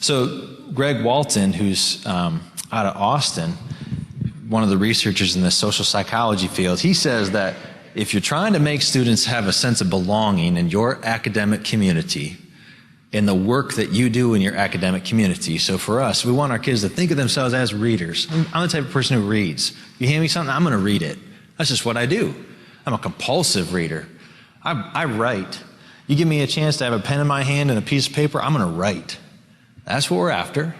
So Greg Walton, who's out of Austin, one of the researchers in the social psychology field, he says that if you're trying to make students have a sense of belonging in your academic community, in the work that you do in your academic community. So for us, we want our kids to think of themselves as readers. I'm the type of person who reads. You hand me something, I'm going to read it. That's just what I do. I'm a compulsive reader. I write. You give me a chance to have a pen in my hand and a piece of paper, I'm going to write. That's what we're after.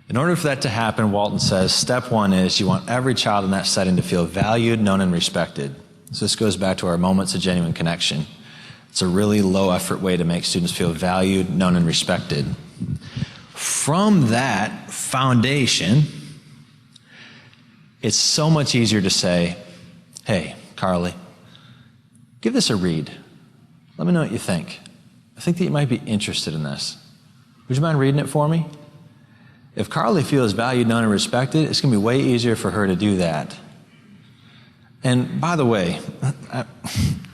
In order for that to happen, Walton says, step one is you want every child in that setting to feel valued, known, and respected. So this goes back to our moments of genuine connection. It's a really low-effort way to make students feel valued, known, and respected. From that foundation, it's so much easier to say, hey, Carly, give this a read. Let me know what you think. I think that you might be interested in this. Would you mind reading it for me? If Carly feels valued, known, and respected, it's going to be way easier for her to do that. And by the way, I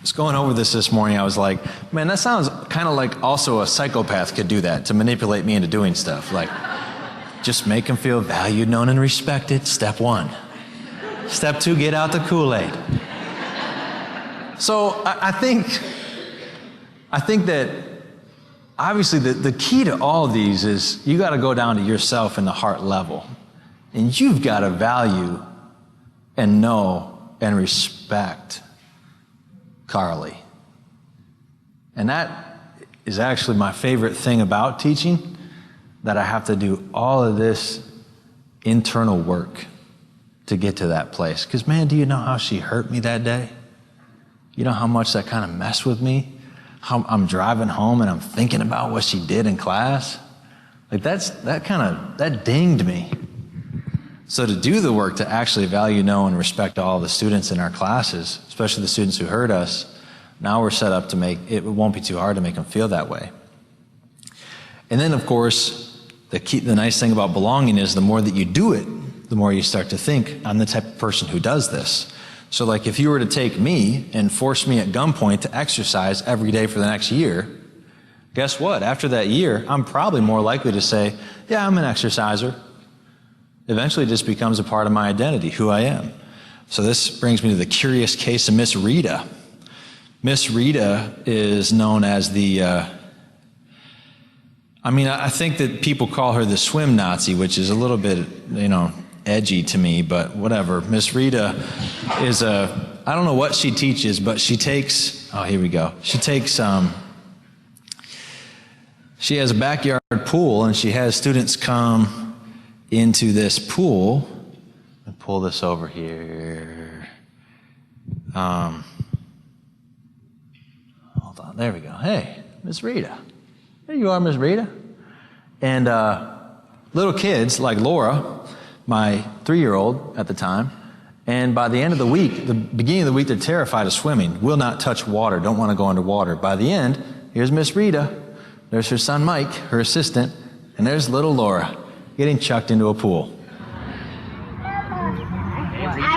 was going over this morning, I was like, man, that sounds kind of like also a psychopath could do that, to manipulate me into doing stuff. Like, just make them feel valued, known, and respected, step one. Step two, get out the Kool-Aid. So I think that obviously the key to all of these is you got to go down to yourself in the heart level. And you've got to value and know and respect Carly. And that is actually my favorite thing about teaching, that I have to do all of this internal work to get to that place. Because man, do you know how she hurt me that day? You know how much that kind of messed with me? How I'm driving home and I'm thinking about what she did in class? Like that dinged me. So to do the work to actually value, know, and respect all the students in our classes, especially the students who hurt us, now we're set up to make, it won't be too hard to make them feel that way. And then of course, the nice thing about belonging is the more that you do it, the more you start to think, I'm the type of person who does this. So like if you were to take me and force me at gunpoint to exercise every day for the next year, guess what? After that year, I'm probably more likely to say, yeah, I'm an exerciser. Eventually it just becomes a part of my identity, who I am. So this brings me to the curious case of Miss Rita. Miss Rita is known as the, I think that people call her the swim Nazi, which is a little bit, edgy to me, but whatever. Miss Rita is I don't know what she teaches, but she takes, here we go. She takes, she has a backyard pool and she has students come into this pool. Let me pull this over here. Hold on, there we go. Hey, Miss Rita. There you are, Miss Rita. And little kids like Laura, my 3-year-old at the time, and by the end of the week, the beginning of the week, they're terrified of swimming, will not touch water, don't want to go underwater. By the end, here's Miss Rita, there's her son Mike, her assistant, and there's little Laura getting chucked into a pool. Reach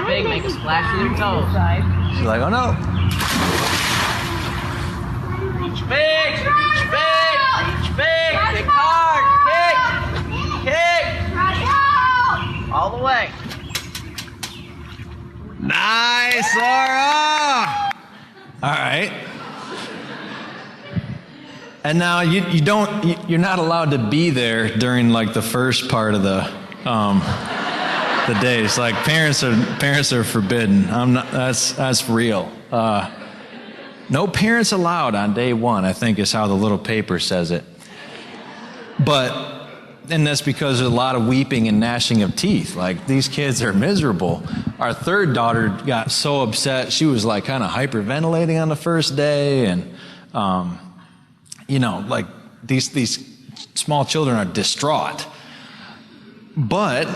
big, make a splash with your toes. She's like, oh no. Reach big, reach big, reach big, big hard, kick, all the way. Nice, Laura! All right. And now you're not allowed to be there during like the first part of the days. Like parents are forbidden. That's real. No parents allowed on day one, I think is how the little paper says it. And that's because there's a lot of weeping and gnashing of teeth. Like these kids are miserable. Our third daughter got so upset, she was like kind of hyperventilating on the first day, and like these small children are distraught. But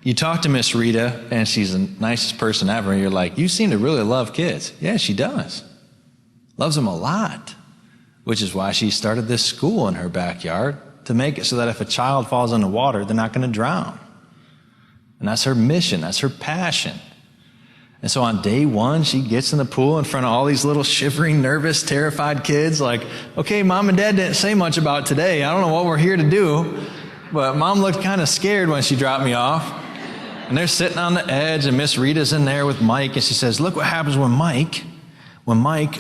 you talk to Miss Rita, and she's the nicest person ever, and you're like, you seem to really love kids. Yeah, she does. Loves them a lot, which is why she started this school in her backyard, to make it so that if a child falls in the water, they're not going to drown. And that's her mission, that's her passion. And so on day one, she gets in the pool in front of all these little shivering, nervous, terrified kids like, okay, mom and dad didn't say much about today. I don't know what we're here to do. But mom looked kind of scared when she dropped me off. And they're sitting on the edge, and Miss Rita's in there with Mike, and she says, look what happens when Mike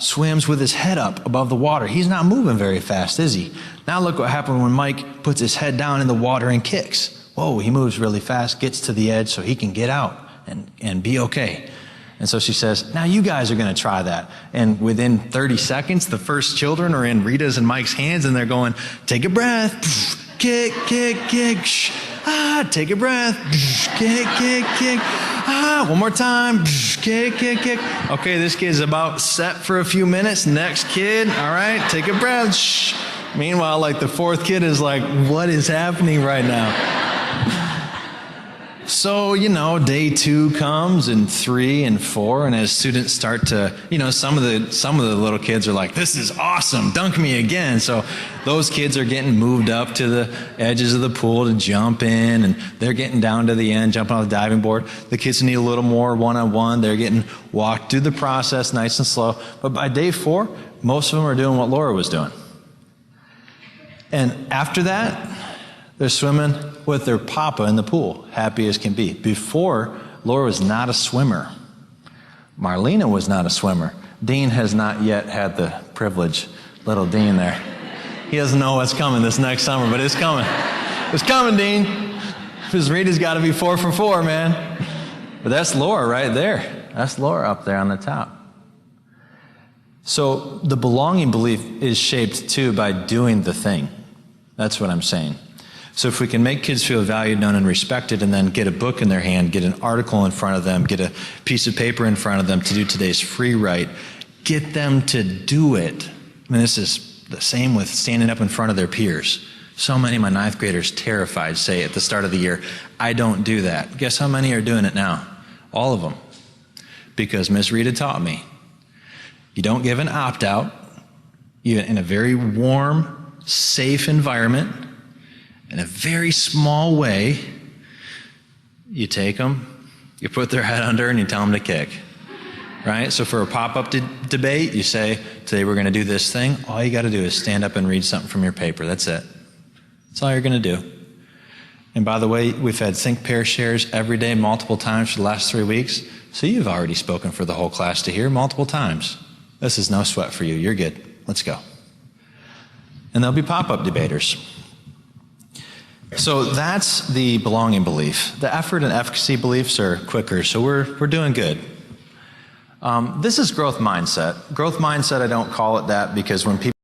swims with his head up above the water. He's not moving very fast, is he? Now look what happens when Mike puts his head down in the water and kicks. Whoa, he moves really fast, gets to the edge so he can get out and be okay. And so she says, now you guys are going to try that. And within 30 seconds, the first children are in Rita's and Mike's hands, and they're going, take a breath, kick, kick, kick, take a breath, kick, kick, kick, one more time, kick, kick, kick. Okay, this kid's about set for a few minutes. Next kid, all right, take a breath, Meanwhile, like the fourth kid is like, what is happening right now? So, day 2 comes, and 3 and 4, and as students start to, some of the little kids are like, this is awesome, dunk me again. So those kids are getting moved up to the edges of the pool to jump in, and they're getting down to the end, jumping on the diving board. The kids who need a little more one-on-one, they're getting walked through the process nice and slow. But by day 4, most of them are doing what Laura was doing. And after that, they're swimming with their papa in the pool, happy as can be. Before, Laura was not a swimmer. Marlena was not a swimmer. Dean has not yet had the privilege, little Dean there. He doesn't know what's coming this next summer, but it's coming. It's coming, Dean. Because Rita's got to be 4 for 4, man. But that's Laura right there. That's Laura up there on the top. So the belonging belief is shaped, too, by doing the thing. That's what I'm saying. So if we can make kids feel valued, known, and respected, and then get a book in their hand, get an article in front of them, get a piece of paper in front of them to do today's free write, get them to do it. I mean, this is the same with standing up in front of their peers. So many of my 9th graders, terrified, say at the start of the year, I don't do that. Guess how many are doing it now? All of them. Because Miss Rita taught me. You don't give an opt-out. In a very warm, safe environment, in a very small way, you take them, you put their head under, and you tell them to kick. Right? So for a pop-up debate, you say, today we're going to do this thing. All you got to do is stand up and read something from your paper. That's it. That's all you're going to do. And by the way, we've had think, pair, shares every day, multiple times for the last 3 weeks. So you've already spoken for the whole class to hear multiple times. This is no sweat for you. You're good. Let's go. And there'll be pop-up debaters. So that's the belonging belief. The effort and efficacy beliefs are quicker, so we're doing good. This is growth mindset. Growth mindset, I don't call it that because when people